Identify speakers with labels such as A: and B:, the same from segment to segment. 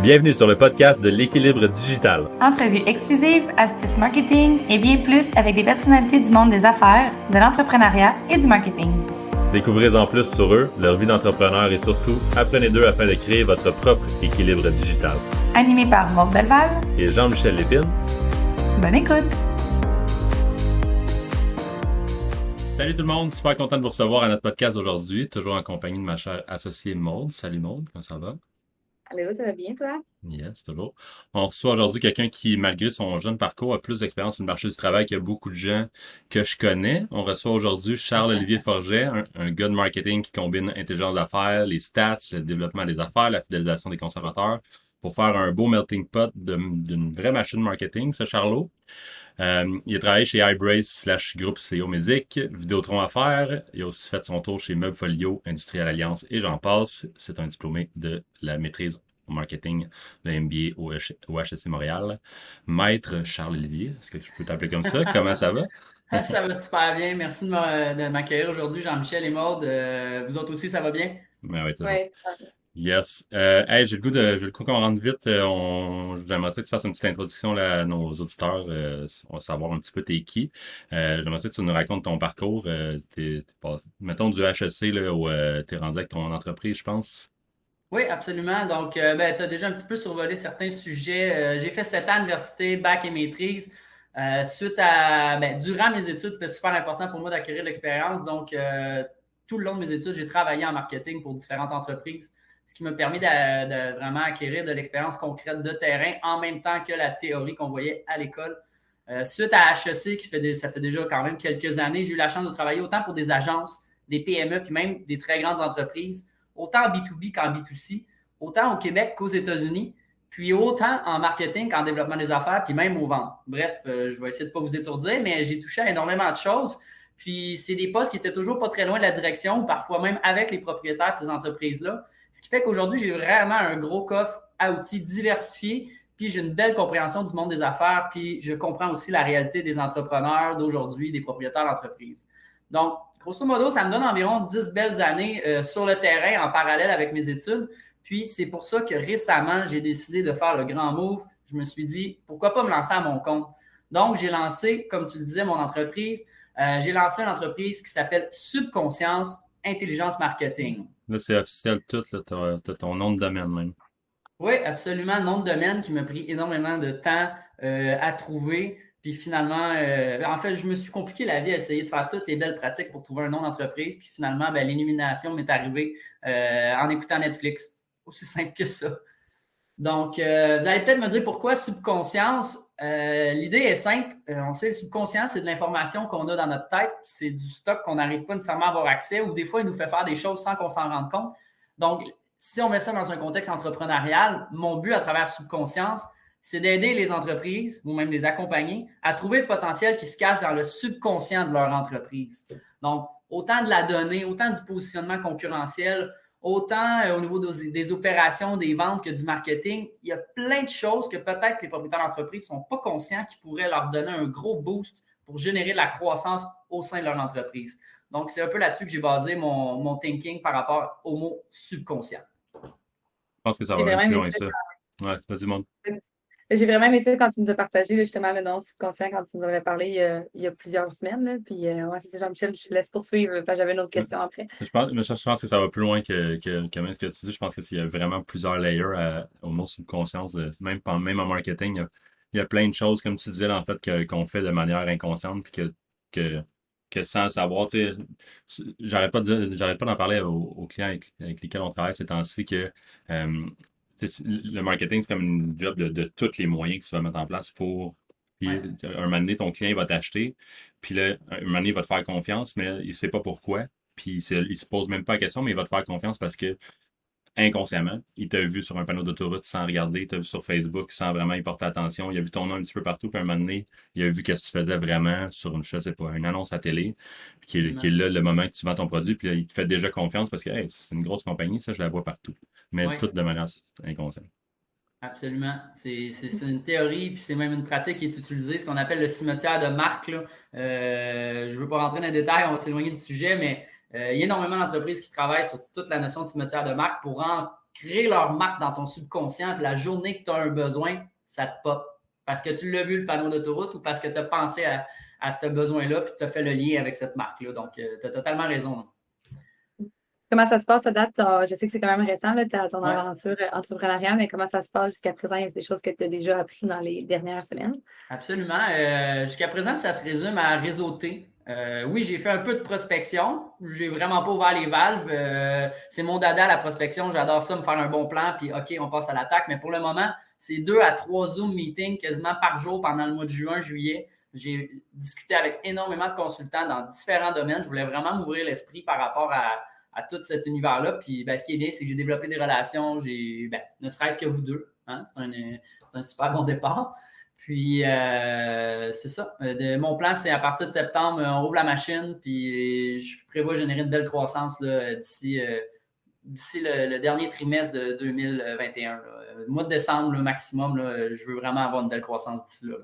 A: Bienvenue sur le podcast de l'équilibre digital.
B: Entrevues exclusives, astuces marketing et bien plus avec des personnalités du monde des affaires, de l'entrepreneuriat et du marketing.
A: Découvrez-en plus sur eux, leur vie d'entrepreneur et surtout, apprenez d'eux afin de créer votre propre équilibre digital.
B: Animé par Maude Belval
A: et Jean-Michel Lépine.
B: Bonne écoute!
A: Salut tout le monde, super content de vous recevoir à notre podcast aujourd'hui, toujours en compagnie de ma chère associée Maude. Salut Maude, comment ça va?
C: Allô, ça va bien, toi?
A: Yes, toujours. On reçoit aujourd'hui quelqu'un qui, malgré son jeune parcours, a plus d'expérience sur le marché du travail que beaucoup de gens que je connais. On reçoit aujourd'hui Charles-Olivier Forget, un gars de marketing qui combine intelligence d'affaires, les stats, le développement des affaires, la fidélisation des consommateurs pour faire un beau melting pot d'une vraie machine marketing, ce Charlot. Il a travaillé chez iBrace/Groupe CO Médic, Vidéotron Affaires. Il a aussi fait son tour chez Meubles Folio, Industriel Alliance et j'en passe. C'est un diplômé de la maîtrise en marketing de MBA au HEC Montréal. Maître Charles-Olivier, est-ce que je peux t'appeler comme ça? Comment ça va?
D: Ça va super bien. Merci de m'accueillir aujourd'hui, Jean-Michel et Maude. Vous autres aussi, ça va bien?
A: Ben oui, toujours.
C: Ouais.
A: Yes. Hey, j'ai le coup qu'on rentre vite. J'aimerais ça que tu fasses une petite introduction là, à nos auditeurs. On va savoir un petit peu t'es qui. J'aimerais ça que tu nous racontes ton parcours. Mettons du HEC là, où t'es rendu avec ton entreprise, je pense.
D: Oui, absolument. Donc, tu as déjà un petit peu survolé certains sujets. J'ai fait 7 ans à l'université, bac et maîtrise. Durant mes études, c'était super important pour moi d'acquérir de l'expérience. Donc, tout le long de mes études, j'ai travaillé en marketing pour différentes entreprises, ce qui m'a permis de vraiment acquérir de l'expérience concrète de terrain en même temps que la théorie qu'on voyait à l'école. Suite à HEC, ça fait déjà quand même quelques années, j'ai eu la chance de travailler autant pour des agences, des PME, puis même des très grandes entreprises, autant en B2B qu'en B2C, autant au Québec qu'aux États-Unis, puis autant en marketing qu'en développement des affaires, puis même aux ventes. Bref, je vais essayer de ne pas vous étourdir, mais j'ai touché à énormément de choses. Puis c'est des postes qui étaient toujours pas très loin de la direction, parfois même avec les propriétaires de ces entreprises-là. Ce qui fait qu'aujourd'hui, j'ai vraiment un gros coffre à outils diversifié, puis j'ai une belle compréhension du monde des affaires, puis je comprends aussi la réalité des entrepreneurs d'aujourd'hui, des propriétaires d'entreprises. Donc, grosso modo, ça me donne environ 10 belles années sur le terrain en parallèle avec mes études. Puis c'est pour ça que récemment, j'ai décidé de faire le grand move. Je me suis dit, pourquoi pas me lancer à mon compte? Donc, j'ai lancé, comme tu le disais, mon entreprise. J'ai lancé une entreprise qui s'appelle Subconscience Intelligence Marketing.
A: Là, c'est officiel tout, là, t'as ton nom de domaine même.
D: Oui, absolument. Nom de domaine qui m'a pris énormément de temps à trouver. Puis finalement, en fait, je me suis compliqué la vie à essayer de faire toutes les belles pratiques pour trouver un nom d'entreprise. Puis finalement, l'élimination m'est arrivée en écoutant Netflix. Aussi simple que ça. Donc, vous allez peut-être me dire pourquoi subconscience. L'idée est simple. On sait que le subconscient, c'est de l'information qu'on a dans notre tête. C'est du stock qu'on n'arrive pas nécessairement à avoir accès ou des fois, il nous fait faire des choses sans qu'on s'en rende compte. Donc, si on met ça dans un contexte entrepreneurial, mon but à travers subconscience, c'est d'aider les entreprises ou même les accompagner à trouver le potentiel qui se cache dans le subconscient de leur entreprise. Donc, autant de la donnée, autant du positionnement concurrentiel, autant au niveau des opérations, des ventes que du marketing. Il y a plein de choses que peut-être les propriétaires d'entreprise ne sont pas conscients qui pourraient leur donner un gros boost pour générer de la croissance au sein de leur entreprise. Donc, c'est un peu là-dessus que j'ai basé mon thinking par rapport au mot subconscient.
A: Je pense que ça va influencer ça. Ouais, vas-y, Maud.
C: J'ai vraiment aimé ça quand tu nous as partagé justement le nom subconscient quand tu nous en avais parlé il y a plusieurs semaines. Là. Puis, c'est ça, Jean-Michel, je te laisse poursuivre parce que j'avais une autre question après.
A: Je pense que ça va plus loin que même ce que tu dis. Je pense qu'il y a vraiment plusieurs layers au mot subconscience. Même en marketing, il y a plein de choses, comme tu disais, en fait, qu'on fait de manière inconsciente puis que sans le savoir, tu sais, j'arrête pas d'en parler aux clients avec lesquels on travaille ces temps-ci que le marketing, c'est comme une job de tous les moyens que tu vas mettre en place pour. Puis, un moment donné, ton client il va t'acheter. Puis là, un moment donné, il va te faire confiance, mais il ne sait pas pourquoi. Puis, il se pose même pas la question, mais il va te faire confiance parce que, inconsciemment, il t'a vu sur un panneau d'autoroute sans regarder, il t'a vu sur Facebook sans vraiment y porter attention. Il a vu ton nom un petit peu partout. Puis, un moment donné, il a vu qu'est-ce que tu faisais vraiment sur je sais pas, une annonce à télé. Puis, qui est là le moment que tu vends ton produit. Puis, là, il te fait déjà confiance parce que, hey, c'est une grosse compagnie, ça, je la vois partout. Mais tout de manière inconsciente.
D: Absolument. C'est une théorie, puis c'est même une pratique qui est utilisée, ce qu'on appelle le cimetière de marque. Là. Je ne veux pas rentrer dans les détails, on va s'éloigner du sujet, mais il y a énormément d'entreprises qui travaillent sur toute la notion de cimetière de marque pour créer leur marque dans ton subconscient. Puis la journée que tu as un besoin, ça te pop. Parce que tu l'as vu, le panneau d'autoroute, ou parce que tu as pensé à ce besoin-là, puis tu as fait le lien avec cette marque-là. Donc, tu as totalement raison.
C: Comment ça se passe à date? Je sais que c'est quand même récent, là, ton
D: Ouais.
C: aventure entrepreneuriale, mais comment ça se passe jusqu'à présent? Il y a des choses que tu as déjà appris dans les dernières semaines?
D: Absolument. Jusqu'à présent, ça se résume à réseauter. Oui, j'ai fait un peu de prospection. J'ai vraiment pas ouvert les valves. C'est mon dada, la prospection. J'adore ça, me faire un bon plan, puis OK, on passe à l'attaque. Mais pour le moment, c'est 2 à 3 Zoom meetings quasiment par jour pendant le mois de juin, juillet. J'ai discuté avec énormément de consultants dans différents domaines. Je voulais vraiment m'ouvrir l'esprit par rapport à tout cet univers-là. Puis ce qui est bien, c'est que j'ai développé des relations. Ne serait-ce que vous deux. Hein? C'est un super bon départ. Puis, c'est ça. Mon plan, c'est à partir de septembre, on ouvre la machine, puis je prévois générer une belle croissance là, d'ici le dernier trimestre de 2021. Là. Le mois de décembre, le maximum, là, je veux vraiment avoir une belle croissance d'ici là.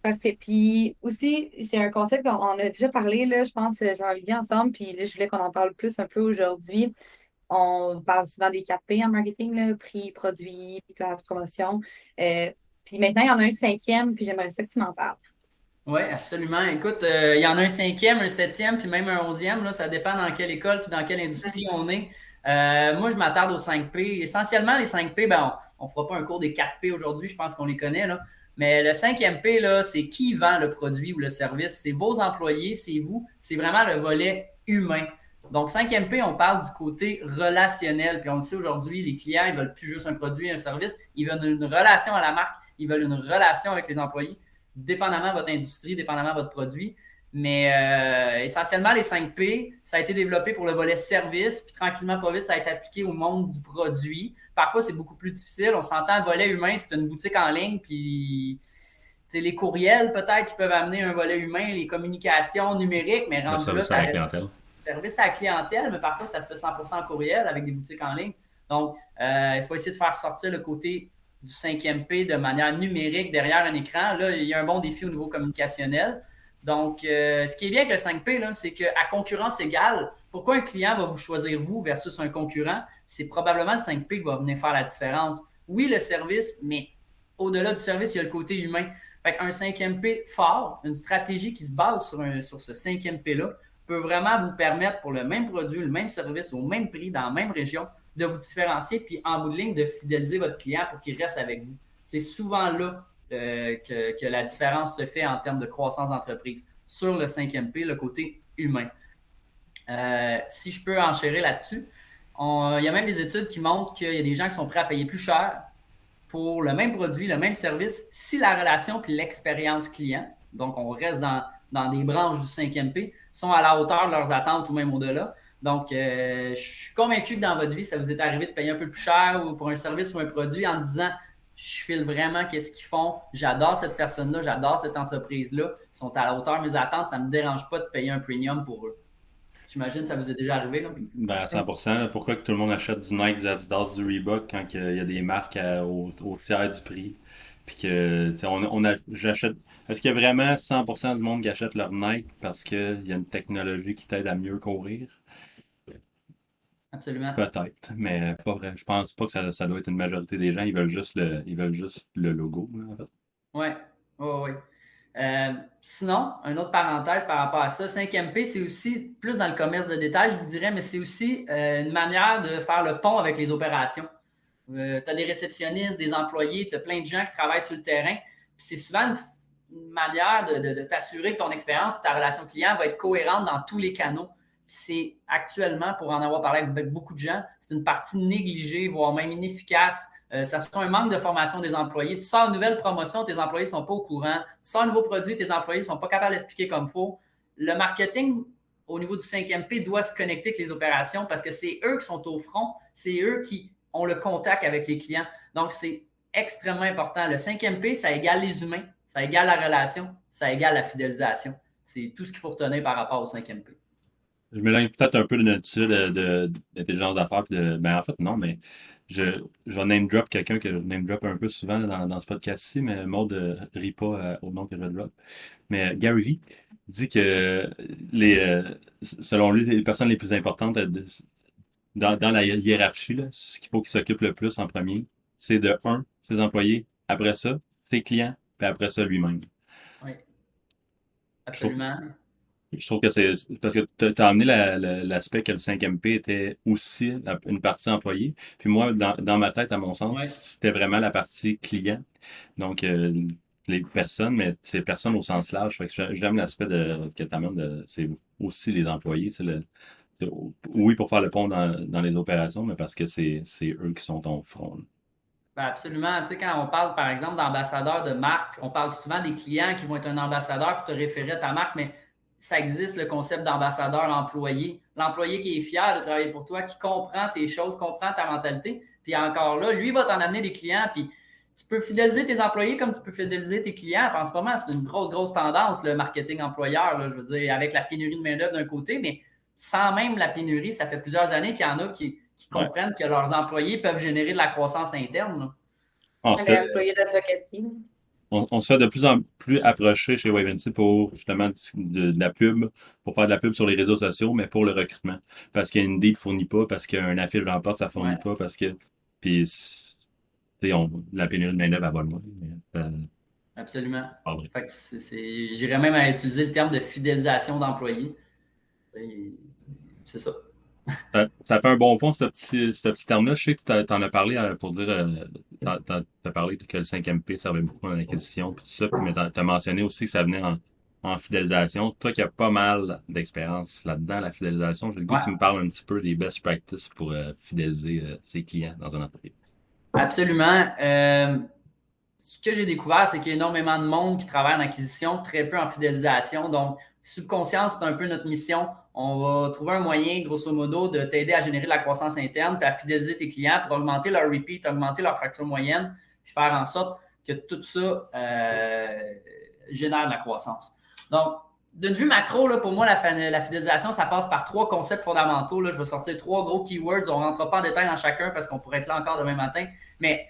C: Parfait. Puis aussi, c'est un concept qu'on a déjà parlé, là, je pense, Jean-Olivier, ensemble, puis là, je voulais qu'on en parle plus un peu aujourd'hui. On parle souvent des 4P en marketing, là, prix, produit, place, promotion. Puis maintenant, il y en a un cinquième, puis j'aimerais ça que tu m'en parles.
D: Oui, absolument. Écoute, il y en a un cinquième, un septième, puis même un onzième. Là, ça dépend dans quelle école puis dans quelle industrie on est. Moi, je m'attarde aux 5P. Essentiellement, les 5P, on ne fera pas un cours des 4P aujourd'hui, je pense qu'on les connaît. Là. Mais le cinquième P, là, c'est qui vend le produit ou le service. C'est vos employés, c'est vous. C'est vraiment le volet humain. Donc, 5MP, on parle du côté relationnel. Puis on le sait aujourd'hui, les clients, ils ne veulent plus juste un produit, un service. Ils veulent une relation à la marque. Ils veulent une relation avec les employés, dépendamment de votre industrie, dépendamment de votre produit. Mais essentiellement, les 5P, ça a été développé pour le volet service. Puis tranquillement, pas vite, ça a été appliqué au monde du produit. Parfois, c'est beaucoup plus difficile. On s'entend, le volet humain, c'est une boutique en ligne. Puis les courriels, peut-être, qui peuvent amener un volet humain, les communications numériques, mais rendu là, ça reste service à la clientèle, mais parfois, ça se fait 100% en courriel avec des boutiques en ligne. Donc, il faut essayer de faire sortir le côté du 5MP de manière numérique derrière un écran. Là, il y a un bon défi au niveau communicationnel. Donc, ce qui est bien avec le 5P, là, c'est qu'à concurrence égale, pourquoi un client va vous choisir vous versus un concurrent? C'est probablement le 5P qui va venir faire la différence. Oui, le service, mais au-delà du service, il y a le côté humain. Fait qu'un 5MP fort, une stratégie qui se base sur ce 5MP-là, peut vraiment vous permettre, pour le même produit, le même service, au même prix, dans la même région, de vous différencier, puis en bout de ligne, de fidéliser votre client pour qu'il reste avec vous. C'est souvent là que la différence se fait en termes de croissance d'entreprise. Sur le 5MP, le côté humain. Si je peux enchérir là-dessus, il y a même des études qui montrent qu'il y a des gens qui sont prêts à payer plus cher pour le même produit, le même service, si la relation puis l'expérience client, donc on reste dans des branches du 5MP, sont à la hauteur de leurs attentes ou même au-delà. Donc, je suis convaincu que dans votre vie, ça vous est arrivé de payer un peu plus cher ou pour un service ou un produit en disant « Je file vraiment qu'est-ce qu'ils font, j'adore cette personne-là, j'adore cette entreprise-là, ils sont à la hauteur de mes attentes, ça ne me dérange pas de payer un premium pour eux. » J'imagine que ça vous est déjà arrivé. Là.
A: Ben, à 100%. Pourquoi que tout le monde achète du Nike, du Adidas, du Reebok quand il y a des marques au tiers du prix? Puis que, tu sais, j'achète. Est-ce qu'il y a vraiment 100% du monde qui achète leur Nike parce qu'il y a une technologie qui t'aide à mieux courir?
D: Absolument.
A: Peut-être, mais pas vrai. Je pense pas que ça doit être une majorité des gens. Ils veulent juste le logo, en fait.
D: Oui. Sinon, une autre parenthèse par rapport à ça, 5MP, c'est aussi plus dans le commerce de détail, je vous dirais, mais c'est aussi une manière de faire le pont avec les opérations. Tu as des réceptionnistes, des employés, tu as plein de gens qui travaillent sur le terrain. Puis c'est souvent une manière de t'assurer que ton expérience et ta relation client va être cohérente dans tous les canaux. Puis c'est actuellement, pour en avoir parlé avec beaucoup de gens, c'est une partie négligée, voire même inefficace. Ça soit un manque de formation des employés. Tu sors une nouvelle promotion, tes employés ne sont pas au courant. Tu sors un nouveau produit, tes employés ne sont pas capables d'expliquer comme il faut. Le marketing, au niveau du 5MP, doit se connecter avec les opérations parce que c'est eux qui sont au front, c'est eux qui ont le contact avec les clients. Donc, c'est extrêmement important. Le 5MP, ça égale les humains, ça égale la relation, ça égale la fidélisation. C'est tout ce qu'il faut retenir par rapport au 5MP.
A: Je m'éloigne peut-être un peu de notre sujet d'intelligence d'affaires. Ben, en fait, non, mais je vais name drop quelqu'un que je name drop un peu souvent dans ce podcast-ci, mais Maud rit pas au nom que je drop. Mais Gary Vee dit que selon lui, les personnes les plus importantes dans la hiérarchie, là, ce qu'il faut qu'il s'occupe le plus en premier, c'est de un, ses employés, après ça, ses clients, puis après ça, lui-même.
D: Oui,
A: Je trouve,
D: absolument.
A: je trouve que c'est parce que tu as amené l'aspect que le 5MP était aussi une partie employé. Puis moi, dans ma tête, à mon sens,
D: Oui.
A: c'était vraiment la partie client. Donc, les personnes, mais c'est personnes au sens large. Fait que j'aime l'aspect que tu amènes c'est aussi les employés. Oui, pour faire le pont dans les opérations, mais parce que c'est eux qui sont ton front. Là.
D: Ben absolument. Tu sais, quand on parle, par exemple, d'ambassadeurs de marque, on parle souvent des clients qui vont être un ambassadeur pour te référer à ta marque, mais ça existe le concept d'ambassadeur employé. L'employé qui est fier de travailler pour toi, qui comprend tes choses, comprend ta mentalité. Puis encore là, lui va t'en amener des clients. Puis tu peux fidéliser tes employés comme tu peux fidéliser tes clients. Puis en ce moment, c'est une grosse tendance, le marketing employeur. Là, je veux dire, avec la pénurie de main-d'œuvre d'un côté, mais sans même la pénurie, ça fait plusieurs années qu'il y en a qui
A: Ouais.
D: comprennent que leurs employés peuvent générer de la croissance interne. Là.
A: On se
C: Les
A: fait,
C: employés d'advocacy.
A: on se fait de plus en plus approcher chez Wavency pour justement de la pub, pour faire de la pub sur les réseaux sociaux, mais pour le recrutement. Parce qu'il y a une idée ne fournit pas, parce qu'un affiche d'emploi, ça fournit
D: Ouais,
A: pas, parce que. Puis, tu sais, la pénurie de main-d'œuvre, elle va loin.
D: absolument.
A: Pas vrai.
D: Fait que j'irais même à utiliser le terme de fidélisation d'employés. C'est ça.
A: Ça fait un bon pont, ce petit terme-là. Je sais que t'en as parlé pour dire, t'as parlé que le 5MP servait beaucoup en acquisition, puis tout ça, mais t'as mentionné aussi que ça venait en fidélisation. Toi qui as pas mal d'expérience là-dedans, la fidélisation, j'ai le goût que
D: Ouais,
A: tu me parles un petit peu des best practices pour fidéliser ses clients dans une entreprise.
D: absolument. Ce que j'ai découvert, c'est qu'il y a énormément de monde qui travaille en acquisition, très peu en fidélisation. Donc, Subconscience, c'est un peu notre mission. On va trouver un moyen, grosso modo, de t'aider à générer de la croissance interne puis à fidéliser tes clients pour augmenter leur repeat, augmenter leur facture moyenne, puis faire en sorte que tout ça génère de la croissance. Donc, d'une vue macro, là, pour moi, la fidélisation, ça passe par 3 concepts fondamentaux. Là. Je vais sortir 3 gros keywords. On ne rentrera pas en détail dans chacun parce qu'on pourrait être là encore demain matin. Mais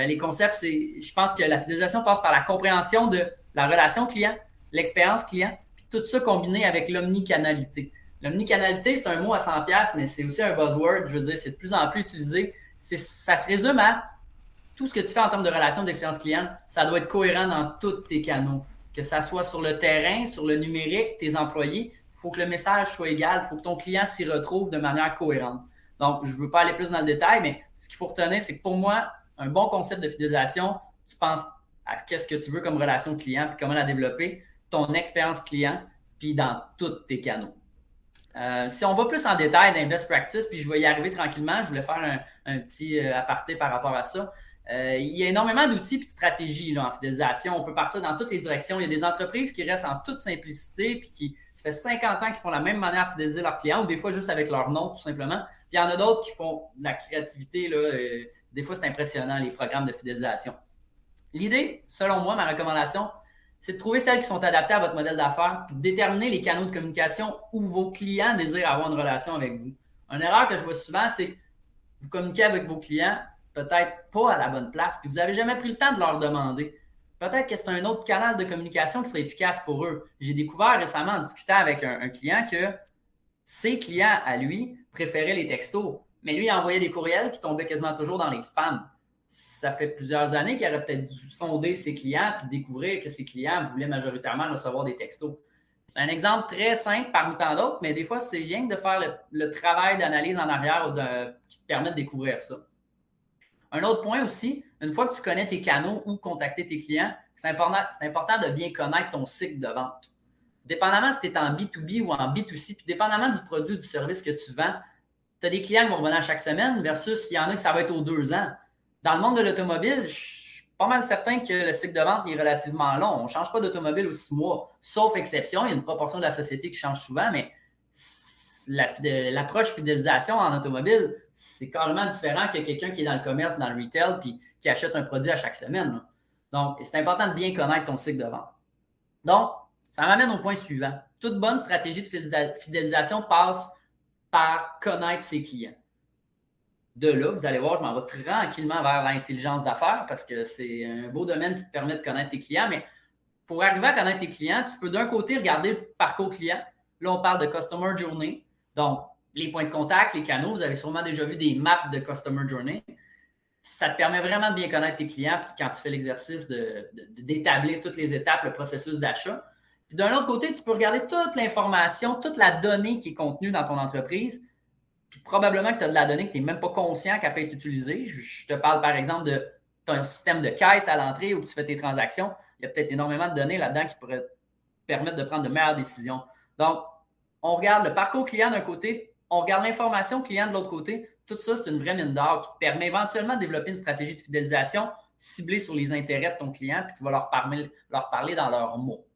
D: les concepts, je pense que la fidélisation passe par la compréhension de la relation client, l'expérience client, puis tout ça combiné avec l'omnicanalité. L'omnicanalité, c'est un mot à 100$, mais c'est aussi un buzzword. Je veux dire, c'est de plus en plus utilisé. Ça se résume à tout ce que tu fais en termes de relation d'expérience client, ça doit être cohérent dans tous tes canaux. Que ça soit sur le terrain, sur le numérique, tes employés, il faut que le message soit égal, il faut que ton client s'y retrouve de manière cohérente. Donc, je ne veux pas aller plus dans le détail, mais ce qu'il faut retenir, c'est que pour moi, un bon concept de fidélisation, tu penses à qu'est-ce que tu veux comme relation client, puis comment la développer, ton expérience client, puis dans tous tes canaux. Si on va plus en détail dans les best practices, puis je vais y arriver tranquillement, je voulais faire un petit aparté par rapport à ça. Il y a énormément d'outils et de stratégies là, en fidélisation. On peut partir dans toutes les directions. Il y a des entreprises qui restent en toute simplicité puis qui, ça fait 50 ans qu'ils font la même manière de fidéliser leurs clients ou des fois juste avec leur nom, tout simplement. Puis il y en a d'autres qui font de la créativité. Là, des fois, c'est impressionnant, les programmes de fidélisation. L'idée, selon moi, ma recommandation, c'est de trouver celles qui sont adaptées à votre modèle d'affaires puis de déterminer les canaux de communication où vos clients désirent avoir une relation avec vous. Une erreur que je vois souvent, c'est que vous communiquez avec vos clients peut-être pas à la bonne place, puis vous n'avez jamais pris le temps de leur demander. Peut-être que c'est un autre canal de communication qui serait efficace pour eux. J'ai découvert récemment en discutant avec un client que ses clients, à lui, préféraient les textos, mais lui, il envoyait des courriels qui tombaient quasiment toujours dans les spams. Ça fait plusieurs années qu'il aurait peut-être dû sonder ses clients puis découvrir que ses clients voulaient majoritairement recevoir des textos. C'est un exemple très simple parmi tant d'autres, mais des fois, c'est rien que de faire le travail d'analyse en arrière qui te permet de découvrir ça. Un autre point aussi, une fois que tu connais tes canaux ou contacter tes clients, c'est important de bien connaître ton cycle de vente. Dépendamment si tu es en B2B ou en B2C, puis dépendamment du produit ou du service que tu vends, tu as des clients qui vont revenir chaque semaine versus il y en a que ça va être aux 2 ans. Dans le monde de l'automobile, je suis pas mal certain que le cycle de vente est relativement long. On ne change pas d'automobile aux 6 mois, sauf exception. Il y a une proportion de la société qui change souvent, mais l'approche fidélisation en automobile, c'est carrément différent que quelqu'un qui est dans le commerce, dans le retail, puis qui achète un produit à chaque semaine. Là. Donc, c'est important de bien connaître ton cycle de vente. Donc, ça m'amène au point suivant. Toute bonne stratégie de fidélisation passe par connaître ses clients. De là, vous allez voir, je m'en vais tranquillement vers l'intelligence d'affaires parce que c'est un beau domaine qui te permet de connaître tes clients. Mais pour arriver à connaître tes clients, tu peux d'un côté regarder le parcours client. Là, on parle de Customer Journey. Donc, les points de contact, les canaux, vous avez sûrement déjà vu des maps de Customer Journey. Ça te permet vraiment de bien connaître tes clients quand tu fais l'exercice d'établir toutes les étapes, le processus d'achat. Puis d'un autre côté, tu peux regarder toute l'information, toute la donnée qui est contenue dans ton entreprise. Puis probablement que tu as de la donnée que tu n'es même pas conscient qu'elle peut être utilisée. Je te parle par exemple de ton système de caisse à l'entrée où tu fais tes transactions. Il y a peut-être énormément de données là-dedans qui pourraient te permettre de prendre de meilleures décisions. Donc, on regarde le parcours client d'un côté, on regarde l'information client de l'autre côté. Tout ça, c'est une vraie mine d'or qui te permet éventuellement de développer une stratégie de fidélisation ciblée sur les intérêts de ton client, puis tu vas leur parler dans leurs mots.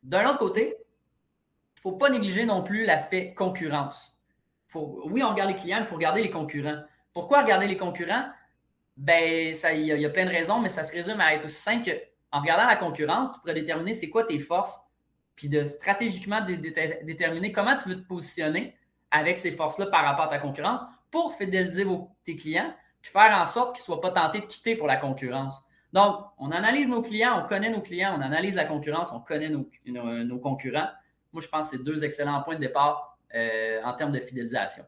D: D'un autre côté, il ne faut pas négliger non plus l'aspect concurrence. Oui, on regarde les clients, mais il faut regarder les concurrents. Pourquoi regarder les concurrents? Ben, il y a plein de raisons, mais ça se résume à être aussi simple qu'en regardant la concurrence, tu pourrais déterminer c'est quoi tes forces, puis de stratégiquement déterminer comment tu veux te positionner avec ces forces-là par rapport à ta concurrence pour fidéliser tes clients, puis faire en sorte qu'ils ne soient pas tentés de quitter pour la concurrence. Donc, on analyse nos clients, on connaît nos clients, on analyse la concurrence, on connaît nos concurrents. Moi, je pense que c'est deux excellents points de départ en termes de fidélisation.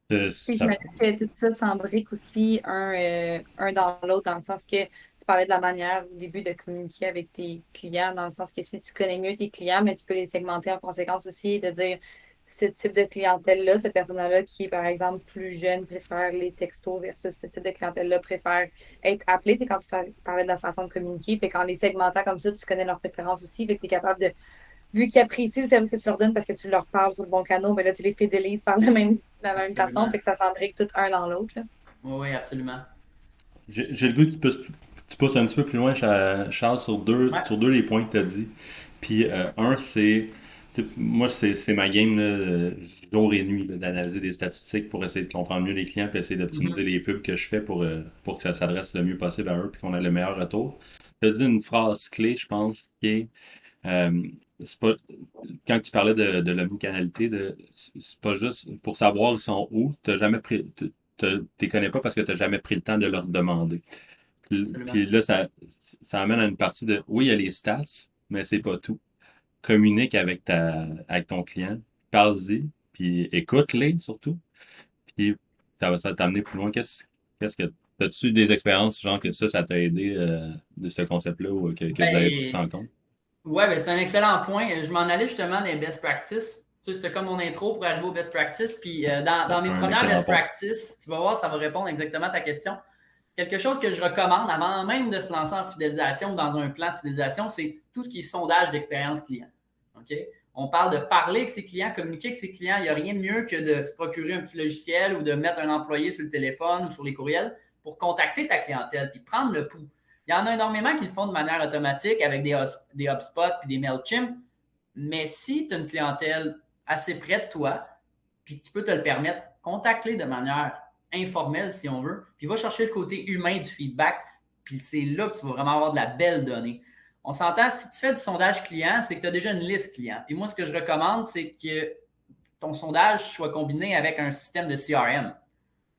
C: Je me dis que tout ça s'embrique aussi un dans l'autre, dans le sens que tu parlais de la manière au début de communiquer avec tes clients, dans le sens que si tu connais mieux tes clients, mais tu peux les segmenter en conséquence aussi, de dire ce type de clientèle-là, cette personne-là qui est par exemple plus jeune préfère les textos versus ce type de clientèle-là préfère être appelée. C'est quand tu parlais de la façon de communiquer. Fait qu'en les segmentant comme ça, tu connais leurs préférences aussi. Fait que tu es capable de, vu qu'ils apprécient le service que tu leur donnes parce que tu leur parles sur le bon canal, ben là, tu les fidélises par de la même façon, fait que ça s'embrique tout un dans l'autre.
D: Oui, absolument.
A: J'ai le goût que tu pousses un petit peu plus loin, Charles, sur deux des points que tu as dit. Puis un, moi, c'est ma game là, jour et nuit d'analyser des statistiques pour essayer de comprendre mieux les clients puis essayer d'optimiser les pubs que je fais pour que ça s'adresse le mieux possible à eux puis qu'on ait le meilleur retour. Tu as dit une phrase clé, je pense, qui est c'est pas quand tu parlais de l'omnicanalité, c'est pas juste pour savoir ils sont où, t'as jamais pris t'es connais pas parce que t'as jamais pris le temps de leur demander. Puis là, ça amène à une partie de oui, il y a les stats, mais c'est pas tout. Communique avec ton client, parle-y, puis écoute-les surtout, puis ça va t'amener plus loin. Qu'est-ce que t'as-tu des expériences genre que ça t'a aidé de ce concept-là ou que vous avez pris ça en compte?
D: Oui, ben c'est un excellent point. Je m'en allais justement des best practices. Tu sais, c'était comme mon intro pour arriver aux best practices. Puis dans mes premières best practices, tu vas voir, ça va répondre exactement à ta question. Quelque chose que je recommande avant même de se lancer en fidélisation ou dans un plan de fidélisation, c'est tout ce qui est sondage d'expérience client. OK? On parle de parler avec ses clients, communiquer avec ses clients. Il n'y a rien de mieux que de se procurer un petit logiciel ou de mettre un employé sur le téléphone ou sur les courriels pour contacter ta clientèle puis prendre le pouls. Il y en a énormément qui le font de manière automatique avec des HubSpot et des MailChimp. Mais si tu as une clientèle assez près de toi, puis tu peux te le permettre, contacte-les de manière informelle si on veut, puis va chercher le côté humain du feedback, puis c'est là que tu vas vraiment avoir de la belle donnée. On s'entend, si tu fais du sondage client, c'est que tu as déjà une liste client. Puis moi, ce que je recommande, c'est que ton sondage soit combiné avec un système de CRM.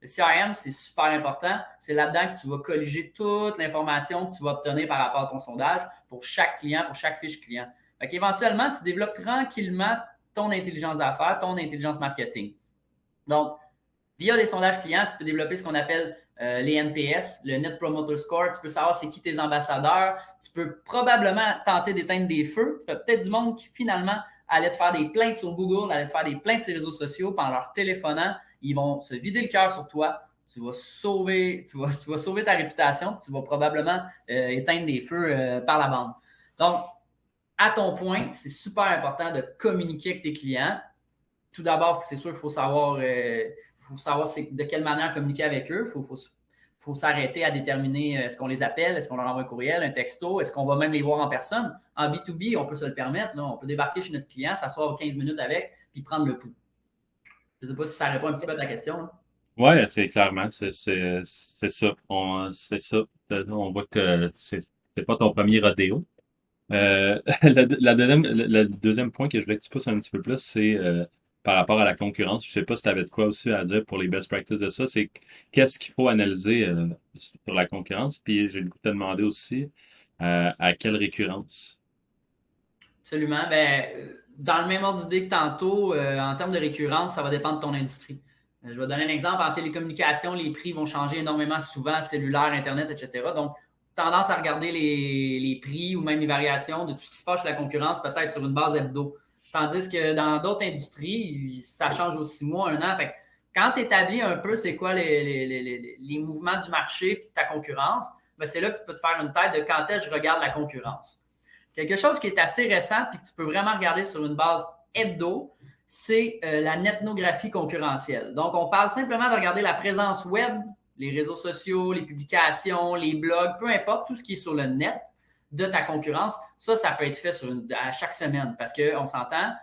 D: Le CRM, c'est super important. C'est là-dedans que tu vas colliger toute l'information que tu vas obtenir par rapport à ton sondage pour chaque client, pour chaque fiche client. Fait qu'éventuellement, tu développes tranquillement ton intelligence d'affaires, ton intelligence marketing. Donc, via les sondages clients, tu peux développer ce qu'on appelle les NPS, le Net Promoter Score. Tu peux savoir c'est qui tes ambassadeurs. Tu peux probablement tenter d'éteindre des feux. Tu as peut-être du monde qui, finalement, allait te faire des plaintes sur Google, allait te faire des plaintes sur les réseaux sociaux, puis en leur téléphonant, ils vont se vider le cœur sur toi. Tu vas sauver ta réputation, tu vas probablement éteindre des feux par la bande. Donc, à ton point, c'est super important de communiquer avec tes clients. Tout d'abord, c'est sûr, il faut savoir de quelle manière communiquer avec eux. Il faut s'arrêter à déterminer est-ce qu'on les appelle, est-ce qu'on leur envoie un courriel, un texto, est-ce qu'on va même les voir en personne. En B2B, on peut se le permettre. Là. On peut débarquer chez notre client, s'asseoir 15 minutes avec, puis prendre le pouls. Je ne sais pas si ça répond un petit peu à ta question. Hein.
A: Oui, c'est clairement, c'est ça. C'est ça. On voit que c'est pas ton premier rodéo. Le deuxième point que je voulais que tu pousses un petit peu plus, c'est par rapport à la concurrence. Je sais pas si tu avais de quoi aussi à dire pour les best practices de ça. C'est qu'est-ce qu'il faut analyser sur la concurrence. Puis j'ai le goût de te demander aussi à quelle récurrence.
D: Absolument. dans le même ordre d'idée que tantôt, en termes de récurrence, ça va dépendre de ton industrie. Je vais donner un exemple. En télécommunication, les prix vont changer énormément souvent, cellulaire, Internet, etc. Donc, tendance à regarder les prix ou même les variations de tout ce qui se passe chez la concurrence, peut-être sur une base hebdo. Tandis que dans d'autres industries, ça change aux 6 mois, 1 an. Fait que quand tu établis un peu c'est quoi les mouvements du marché et de ta concurrence, ben c'est là que tu peux te faire une tête de quand est-ce que je regarde la concurrence. Quelque chose qui est assez récent et que tu peux vraiment regarder sur une base hebdo, c'est la netnographie concurrentielle. Donc, on parle simplement de regarder la présence web, les réseaux sociaux, les publications, les blogs, peu importe, tout ce qui est sur le net de ta concurrence. Ça peut être fait à chaque semaine parce qu'on s'entend,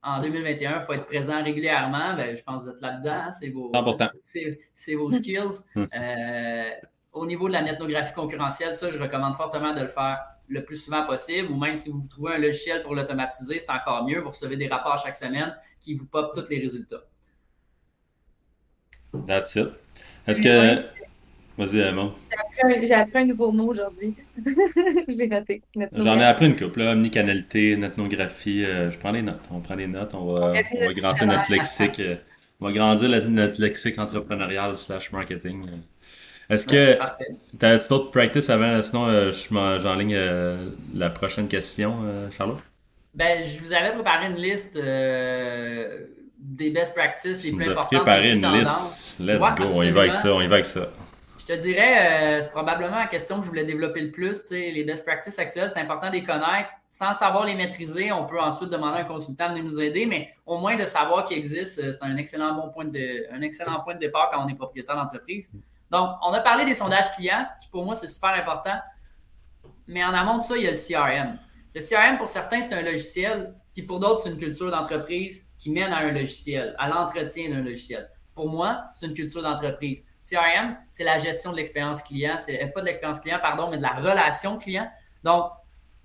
D: en 2021, il faut être présent régulièrement. Ben, je pense que vous êtes là-dedans. C'est vos skills. Au niveau de la netnographie concurrentielle, ça, je recommande fortement de le faire le plus souvent possible, ou même si vous trouvez un logiciel pour l'automatiser, c'est encore mieux. Vous recevez des rapports chaque semaine qui vous popent tous les résultats.
A: That's it. Est-ce que... Vas-y, Emma.
C: J'ai appris un nouveau mot aujourd'hui. Je l'ai noté.
A: J'en ai appris une couple, là. Omnicanalité, netnographie. Je prends les notes. On prend les notes. On va grandir notre lexique. On va grandir notre lexique entrepreneurial / marketing. Est-ce que tu as d'autres practices avant? Sinon, j'enligne la prochaine question, Charlotte.
D: Ben, je vous avais préparé une liste des best practices les plus importantes.
A: Préparé une liste. Let's go. On y va avec ça.
D: Je te dirais, c'est probablement la question que je voulais développer le plus. Les best practices actuelles, c'est important de les connaître. Sans savoir les maîtriser, on peut ensuite demander à un consultant de nous aider, mais au moins de savoir qu'ils existent, c'est un excellent point de départ quand on est propriétaire d'entreprise. Donc, on a parlé des sondages clients, qui pour moi, c'est super important. Mais en amont de ça, il y a le CRM. Le CRM, pour certains, c'est un logiciel, puis pour d'autres, c'est une culture d'entreprise qui mène à un logiciel, à l'entretien d'un logiciel. Pour moi, c'est une culture d'entreprise. CRM, c'est la gestion de l'expérience client, pas de l'expérience client, pardon, mais de la relation client. Donc,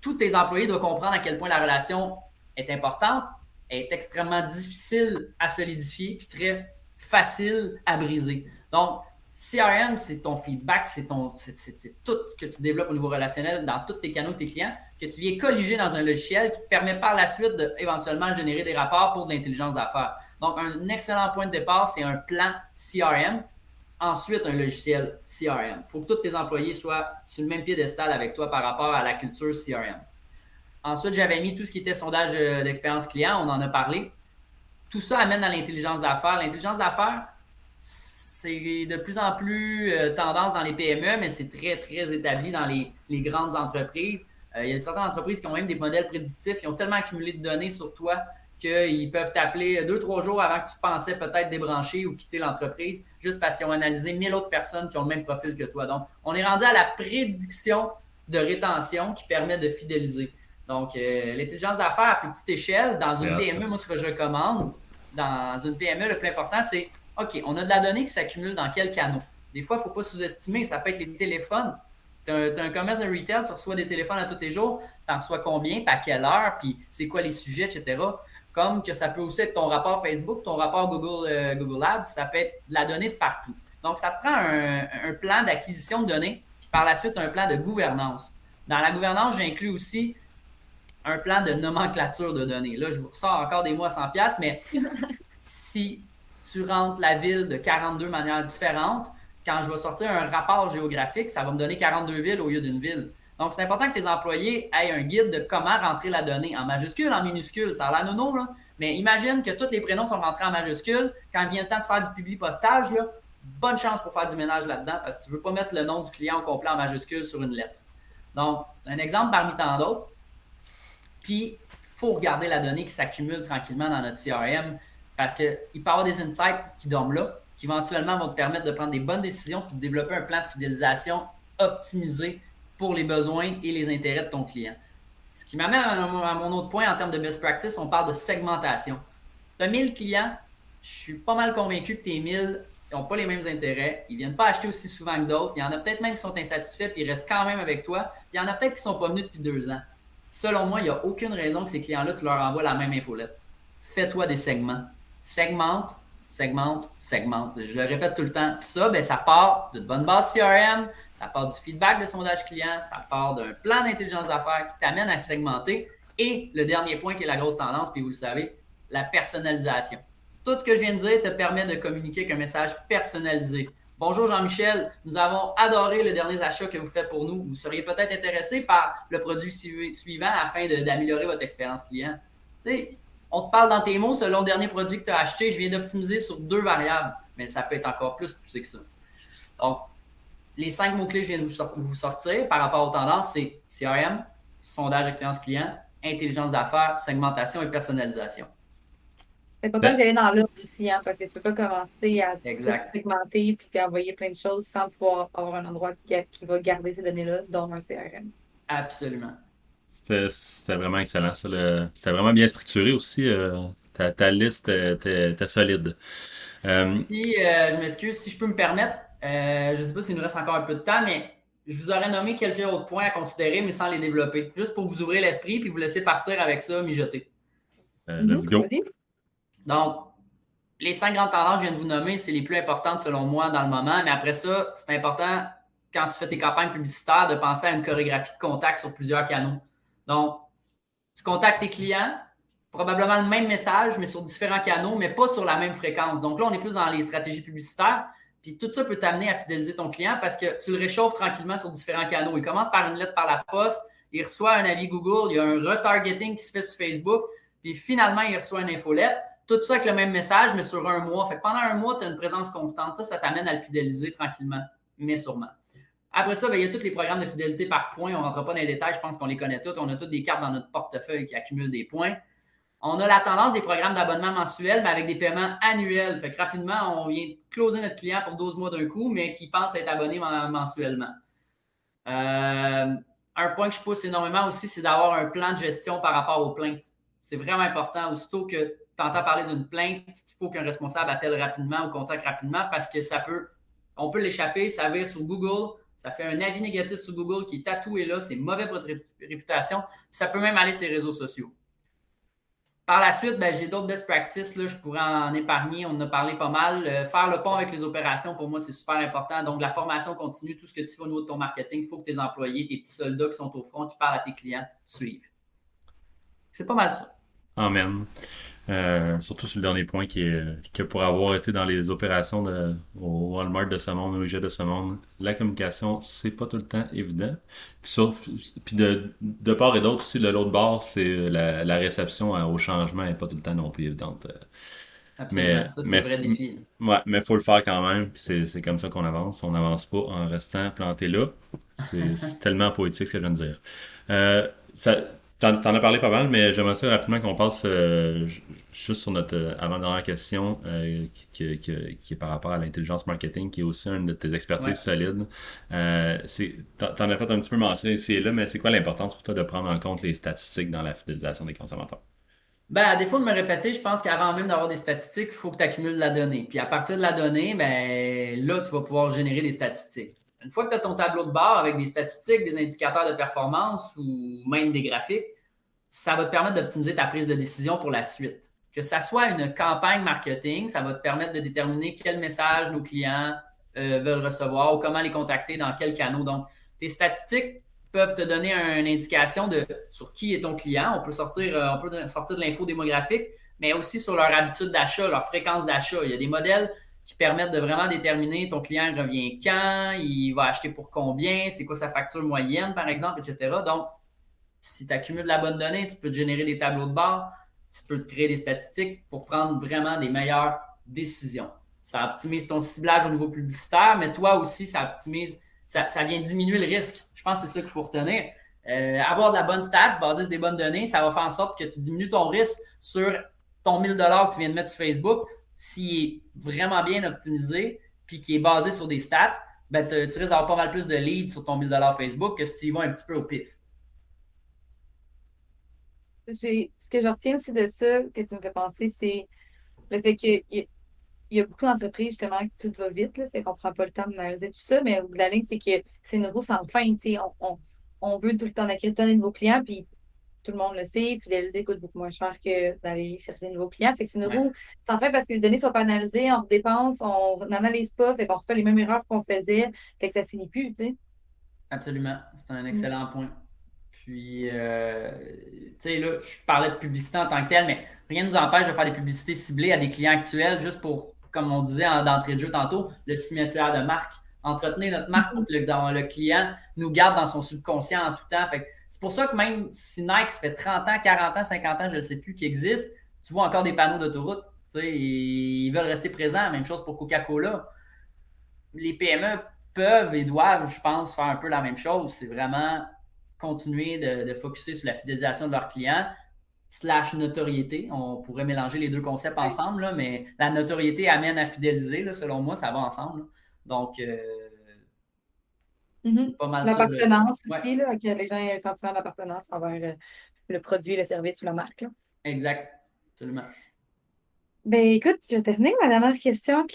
D: tous tes employés doivent comprendre à quel point la relation est importante, est extrêmement difficile à solidifier, puis très facile à briser. Donc, CRM, c'est ton feedback, c'est tout ce que tu développes au niveau relationnel dans tous tes canaux de tes clients, que tu viens colliger dans un logiciel qui te permet par la suite d'éventuellement générer des rapports pour de l'intelligence d'affaires. Donc, un excellent point de départ, c'est un plan CRM. Ensuite, un logiciel CRM. Il faut que tous tes employés soient sur le même piédestal avec toi par rapport à la culture CRM. Ensuite, j'avais mis tout ce qui était sondage d'expérience client, on en a parlé. Tout ça amène à l'intelligence d'affaires. L'intelligence d'affaires, c'est de plus en plus tendance dans les PME, mais c'est très, très établi dans les grandes entreprises. Il y a certaines entreprises qui ont même des modèles prédictifs. Ils ont tellement accumulé de données sur toi qu'ils peuvent t'appeler 2-3 jours avant que tu pensais peut-être débrancher ou quitter l'entreprise, juste parce qu'ils ont analysé 1000 autres personnes qui ont le même profil que toi. Donc, on est rendu à la prédiction de rétention qui permet de fidéliser. Donc, l'intelligence d'affaires à plus petite échelle, dans une PME, moi, ce que je recommande, dans une PME, le plus important, c'est OK, on a de la donnée qui s'accumule dans quel canot? Des fois, il ne faut pas sous-estimer, ça peut être les téléphones. Tu as un commerce de retail, tu reçois des téléphones à tous les jours, tu en reçois combien, puis à quelle heure, puis c'est quoi les sujets, etc. Comme que ça peut aussi être ton rapport Facebook, ton rapport Google Ads, ça peut être de la donnée de partout. Donc, ça te prend un plan d'acquisition de données, puis par la suite, un plan de gouvernance. Dans la gouvernance, j'inclus aussi un plan de nomenclature de données. Là, je vous ressors encore des mots à 100$, mais si tu rentres la ville de 42 manières différentes, quand je vais sortir un rapport géographique, ça va me donner 42 villes au lieu d'une ville. Donc, c'est important que tes employés aient un guide de comment rentrer la donnée en majuscule, en minuscule. Ça a l'air nono, là. Mais imagine que tous les prénoms sont rentrés en majuscule. Quand vient le temps de faire du publi-postage, là, bonne chance pour faire du ménage là-dedans parce que tu ne veux pas mettre le nom du client au complet en majuscule sur une lettre. Donc, c'est un exemple parmi tant d'autres. Puis, il faut regarder la donnée qui s'accumule tranquillement dans notre CRM parce qu'il peut y avoir des insights qui dorment là, qui éventuellement vont te permettre de prendre des bonnes décisions et de développer un plan de fidélisation optimisé pour les besoins et les intérêts de ton client. Ce qui m'amène à mon autre point en termes de best practice, on parle de segmentation. Tu as 1000 clients, je suis pas mal convaincu que tes 1000 n'ont pas les mêmes intérêts, ils ne viennent pas acheter aussi souvent que d'autres, il y en a peut-être même qui sont insatisfaits et ils restent quand même avec toi, puis il y en a peut-être qui ne sont pas venus depuis 2 ans. Selon moi, il n'y a aucune raison que ces clients-là, tu leur envoies la même infolette. Fais-toi des segments. Segmente. Je le répète tout le temps. Puis ça, ça part d'une bonne base CRM, ça part du feedback de sondage client, ça part d'un plan d'intelligence d'affaires qui t'amène à segmenter Et le dernier point qui est la grosse tendance, puis vous le savez, la personnalisation. Tout ce que je viens de dire te permet de communiquer avec un message personnalisé. Bonjour Jean-Michel, nous avons adoré le dernier achat que vous faites pour nous. Vous seriez peut-être intéressé par le produit suivant afin d'améliorer votre expérience client. T'sais, on te parle dans tes mots, selon le dernier produit que tu as acheté, je viens d'optimiser sur 2 variables, mais ça peut être encore plus poussé que ça. Donc, les 5 mots-clés que je viens de vous sortir par rapport aux tendances, c'est CRM, sondage expérience client, intelligence d'affaires, segmentation et personnalisation.
C: C'est important d'y aller dans l'ordre aussi, hein, parce que tu ne peux pas commencer à
D: Exact.
C: segmenter puis envoyer plein de choses sans pouvoir avoir un endroit qui va garder ces données-là, dont un CRM.
D: Absolument.
A: C'était vraiment excellent, ça. C'était vraiment bien structuré aussi. Ta liste était solide.
D: Je m'excuse, si je peux me permettre, je ne sais pas s'il nous reste encore un peu de temps, mais je vous aurais nommé quelques autres points à considérer, mais sans les développer. Juste pour vous ouvrir l'esprit puis vous laisser partir avec ça, mijoter.
A: Let's go.
D: Donc, les 5 grandes tendances que je viens de vous nommer, c'est les plus importantes selon moi dans le moment. Mais après ça, c'est important, quand tu fais tes campagnes publicitaires, de penser à une chorégraphie de contact sur plusieurs canaux. Donc, tu contactes tes clients, probablement le même message, mais sur différents canaux, mais pas sur la même fréquence. Donc là, on est plus dans les stratégies publicitaires. Puis tout ça peut t'amener à fidéliser ton client parce que tu le réchauffes tranquillement sur différents canaux. Il commence par une lettre par la poste, il reçoit un avis Google, il y a un retargeting qui se fait sur Facebook, puis finalement, il reçoit une infolette. Tout ça avec le même message, mais sur un mois. Fait que pendant un mois, tu as une présence constante. Ça t'amène à le fidéliser tranquillement, mais sûrement. Après ça, il y a tous les programmes de fidélité par points. On ne rentre pas dans les détails, je pense qu'on les connaît tous. On a toutes des cartes dans notre portefeuille qui accumulent des points. On a la tendance des programmes d'abonnement mensuel, mais avec des paiements annuels. Fait que rapidement, on vient closer notre client pour 12 mois d'un coup, mais qui pense être abonné mensuellement. Un point que je pousse énormément aussi, c'est d'avoir un plan de gestion par rapport aux plaintes. C'est vraiment important. Aussitôt que tu entends parler d'une plainte, il faut qu'un responsable appelle rapidement ou contacte rapidement parce que on peut l'échapper, ça vire sur Google, ça fait un avis négatif sur Google qui est tatoué là, c'est mauvais pour votre réputation, puis ça peut même aller sur les réseaux sociaux. Par la suite, j'ai d'autres best practices, là, je pourrais en épargner, on en a parlé pas mal. Faire le pont avec les opérations, pour moi, c'est super important. Donc, la formation continue, tout ce que tu fais au niveau de ton marketing, il faut que tes employés, tes petits soldats qui sont au front, qui parlent à tes clients, suivent. C'est pas mal ça.
A: Amen. Surtout sur le dernier point que pour avoir été dans les opérations au Walmart de ce monde, au IGA de ce monde, la communication, c'est pas tout le temps évident. Puis de part et d'autre aussi, de l'autre bord, c'est la réception au changement n'est pas tout le temps non plus évidente.
D: Absolument, ça c'est un vrai défi.
A: Ouais, mais faut le faire quand même, puis c'est comme ça qu'on avance. On n'avance pas en restant planté là. C'est tellement poétique ce que je viens de dire. T'en as parlé pas mal, mais j'aimerais ça rapidement qu'on passe juste sur notre avant-dernière question qui est par rapport à l'intelligence marketing, qui est aussi une de tes expertises solides. T'en as fait un petit peu mention ici et là, mais c'est quoi l'importance pour toi de prendre en compte les statistiques dans la fidélisation des consommateurs?
D: À défaut de me répéter, je pense qu'avant même d'avoir des statistiques, il faut que tu accumules la donnée. Puis à partir de la donnée, là, tu vas pouvoir générer des statistiques. Une fois que tu as ton tableau de bord avec des statistiques, des indicateurs de performance ou même des graphiques, ça va te permettre d'optimiser ta prise de décision pour la suite. Que ça soit une campagne marketing, ça va te permettre de déterminer quel message nos clients veulent recevoir ou comment les contacter, dans quel canal. Donc, tes statistiques peuvent te donner une indication sur qui est ton client. On peut sortir de l'info démographique, mais aussi sur leur habitude d'achat, leur fréquence d'achat. Il y a des modèles qui permettent de vraiment déterminer ton client revient quand, il va acheter pour combien, c'est quoi sa facture moyenne, par exemple, etc. Donc, si tu accumules la bonne donnée, tu peux te générer des tableaux de bord, tu peux te créer des statistiques pour prendre vraiment des meilleures décisions. Ça optimise ton ciblage au niveau publicitaire, mais toi aussi, ça optimise, ça vient diminuer le risque. Je pense que c'est ça qu'il faut retenir. Avoir de la bonne stats, basée sur des bonnes données, ça va faire en sorte que tu diminues ton risque sur ton 1000 $ que tu viens de mettre sur Facebook. S'il est vraiment bien optimisé puis qui est basé sur des stats, tu risques d'avoir pas mal plus de leads sur ton 1000 $ Facebook que si tu y vas un petit peu au pif.
C: Ce que je retiens aussi de ça, que tu me fais penser, c'est le fait qu'il y a beaucoup d'entreprises, justement, que tout va vite, là, fait qu'on prend pas le temps d'analyser tout ça, mais au bout de la ligne, c'est que c'est une roue sans fin. On veut tout le temps acquérir de nouveaux clients, puis tout le monde le sait, fidéliser coûte beaucoup moins cher que d'aller chercher de nouveaux clients. Fait que c'est une roue sans fin parce que les données ne sont pas analysées, on redépense, on n'analyse pas, fait qu'on refait les mêmes erreurs qu'on faisait, fait que ça finit plus, tu sais.
D: Absolument. C'est un excellent point. Puis, tu sais, là, je parlais de publicité en tant que telle, mais rien ne nous empêche de faire des publicités ciblées à des clients actuels juste pour, comme on disait d'entrée de jeu tantôt, le cimetière de marque. Entretenir notre marque pour que le client nous garde dans son subconscient en tout temps. Fait que c'est pour ça que même si Nike, ça fait 30 ans, 40 ans, 50 ans, je ne sais plus, qui existe, tu vois encore des panneaux d'autoroute. Tu sais, ils veulent rester présents. Même chose pour Coca-Cola. Les PME peuvent et doivent, je pense, faire un peu la même chose. C'est vraiment continuer de focusser sur la fidélisation de leurs clients / notoriété. On pourrait mélanger les deux concepts ensemble, là, mais la notoriété amène à fidéliser. Là, selon moi, ça va ensemble. Là. Donc, c'est pas mal ça.
C: L'appartenance
D: Ouais.
C: aussi, là, que les gens aient un sentiment d'appartenance envers le produit, le service ou la marque. Là.
D: Exact. Absolument.
C: Ben écoute, je vais terminer avec ma dernière question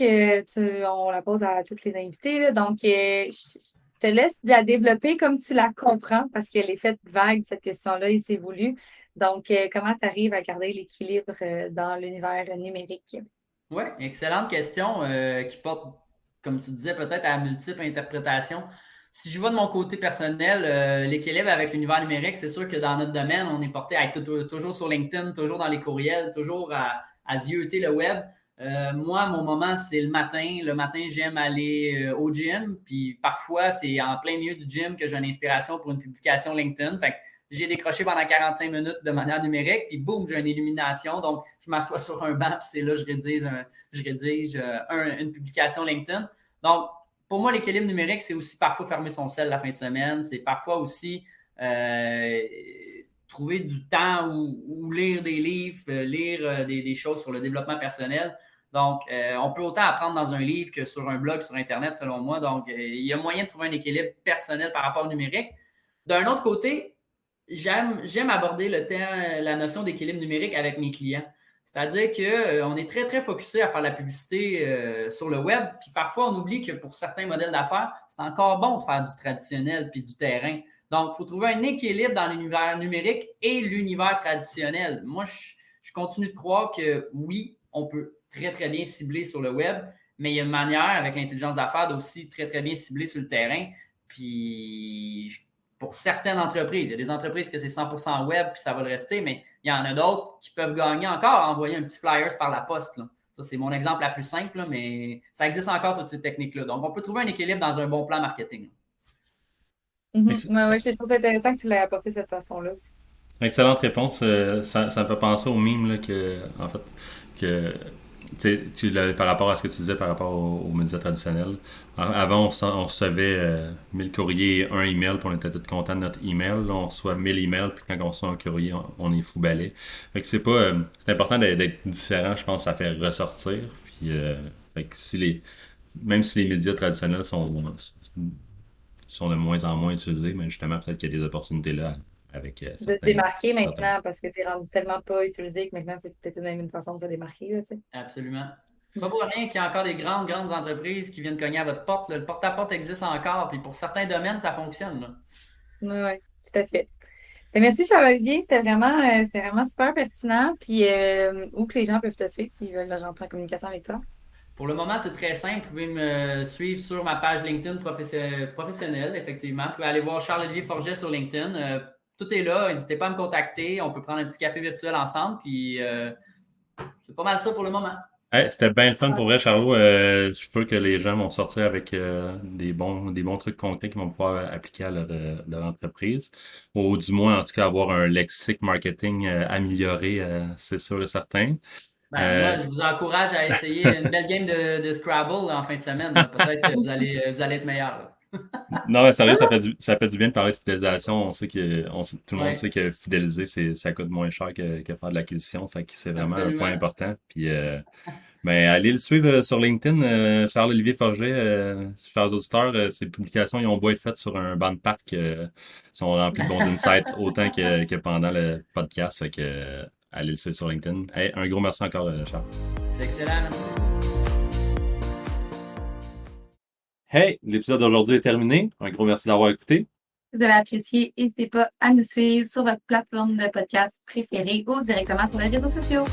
C: on la pose à tous les invités. Là. Donc, je te laisse la développer comme tu la comprends parce qu'elle est faite vague, cette question-là, il s'est voulu. Donc, comment tu arrives à garder l'équilibre dans l'univers numérique?
D: Oui, excellente question qui porte, comme tu disais, peut-être à multiples interprétations. Si je vois de mon côté personnel, l'équilibre avec l'univers numérique, c'est sûr que dans notre domaine, on est porté à être toujours sur LinkedIn, toujours dans les courriels, toujours à zioter le web. Moi, mon moment, c'est le matin. Le matin, j'aime aller au gym. Puis parfois, c'est en plein milieu du gym que j'ai une inspiration pour une publication LinkedIn. Fait que j'ai décroché pendant 45 minutes de manière numérique. Puis boum, j'ai une illumination. Donc, je m'assois sur un banc. Puis c'est là que je rédige une publication LinkedIn. Donc, pour moi, l'équilibre numérique, c'est aussi parfois fermer son cell la fin de semaine. C'est parfois aussi trouver du temps ou lire des livres, lire des choses sur le développement personnel. Donc, on peut autant apprendre dans un livre que sur un blog, sur Internet, selon moi. Donc, il y a moyen de trouver un équilibre personnel par rapport au numérique. D'un autre côté, j'aime aborder la notion d'équilibre numérique avec mes clients. C'est-à-dire qu'on est très, très focusé à faire la publicité sur le web. Puis parfois, on oublie que pour certains modèles d'affaires, c'est encore bon de faire du traditionnel puis du terrain. Donc, il faut trouver un équilibre dans l'univers numérique et l'univers traditionnel. Moi, je continue de croire que oui, on peut très, très bien cibler sur le web, mais il y a une manière, avec l'intelligence d'affaires, d'aussi très, très bien cibler sur le terrain. Puis, pour certaines entreprises, il y a des entreprises que c'est 100% web, puis ça va le rester, mais il y en a d'autres qui peuvent gagner encore à envoyer un petit flyers par la poste. Là. Ça, c'est mon exemple la plus simple, là, mais ça existe encore, toutes ces techniques-là. Donc, on peut trouver un équilibre dans un bon plan marketing.
C: Oui, je trouve ça intéressant que tu l'aies apporté de cette façon-là aussi.
A: Excellente réponse. Ça me fait penser au mime là, en fait, que tu l'avais par rapport à ce que tu disais par rapport aux médias traditionnels. Avant, on recevait 1000 courriers et un email, puis on était tous contents de notre email. Là, on reçoit 1000 emails, puis quand on reçoit un courrier, on est fou balai. Fait que c'est important d'être différent, je pense, ça fait ressortir. Puis, fait que même si les médias traditionnels sont de moins en moins utilisés, mais justement, peut-être qu'il y a des opportunités là avec
C: De se démarquer maintenant parce que c'est rendu tellement pas utilisé que maintenant c'est peut-être même une façon de se démarquer. Là,
D: absolument. C'est pas pour rien qu'il y a encore des grandes entreprises qui viennent cogner à votre porte. Là. Le porte-à-porte existe encore, puis pour certains domaines, ça fonctionne.
C: Oui, tout à fait. Merci Charles-Olivier, c'était vraiment super pertinent. Puis où que les gens peuvent te suivre s'ils veulent rentrer en communication avec toi?
D: Pour le moment, c'est très simple. Vous pouvez me suivre sur ma page LinkedIn professionnelle, effectivement. Vous pouvez aller voir Charles-Olivier Forget sur LinkedIn. Tout est là. N'hésitez pas à me contacter. On peut prendre un petit café virtuel ensemble. Puis c'est pas mal ça pour le moment.
A: Hey, c'était bien le fun pour vrai, Charlot. Je suis sûr que les gens vont sortir avec des bons trucs concrets qu'ils vont pouvoir appliquer à leur entreprise. Ou du moins, en tout cas, avoir un lexique marketing amélioré, c'est sûr et certain.
D: Moi, je vous encourage à essayer une belle game de Scrabble en fin de semaine. Peut-être que vous allez être meilleur.
A: Non, mais sérieux, ça fait du bien de parler de fidélisation. Tout le monde sait que fidéliser, ça coûte moins cher que faire de l'acquisition. C'est vraiment un point important. Puis, allez le suivre sur LinkedIn, Charles-Olivier Forget, chers auditeurs. Ses publications, ils ont beau être faites sur un banc de parc, sont remplis de bons insights autant que pendant le podcast. Fait que, allez le suivre sur LinkedIn. Hey, un gros merci encore, Charles.
D: C'est excellent, merci.
A: Hey, l'épisode d'aujourd'hui est terminé. Un gros merci d'avoir écouté.
B: Si vous avez apprécié, n'hésitez pas à nous suivre sur votre plateforme de podcast préférée ou directement sur les réseaux sociaux.